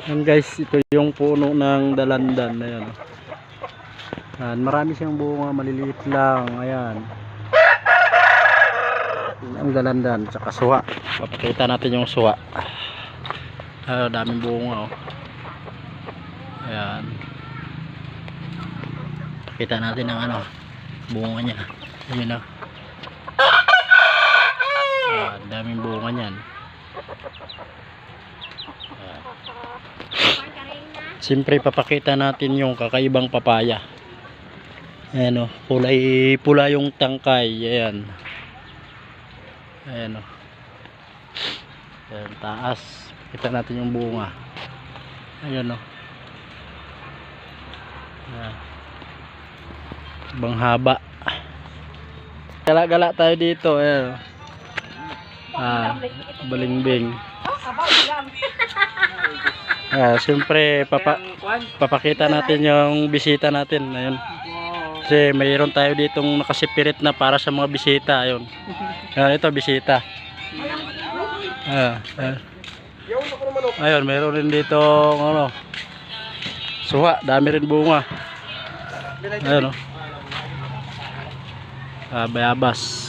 Yan guys, ito yung puno ng dalandan. Ayan. Ayan, marami siyang bunga, maliliit lang. Ayan. Ang dalandan, tsaka suwa. Papakita natin yung suwa. Ayan, daming bunga oh. Ayan. Pakita natin ang ano, bunga niya. Ayan oh. Ayan, daming bunga niyan. Ayan. Siyempre papakita natin yung kakaibang papaya. Ayan o, kulay pula yung tangkay. Ayan. Ayan o. Ayan, taas. Kita natin yung bunga. Ayan o. Ayan. Bang haba. Gala-gala tayo dito. Ayan o. Balingbing. Siyempre papakita natin yung bisita natin. Ayun. Kasi mayroon tayo ditong nakasipirit na para sa mga bisita. Ayun. Ito bisita. Ayun, mayroon rin dito ano, suha, dami rin bunga. Ayun oh. Bayabas.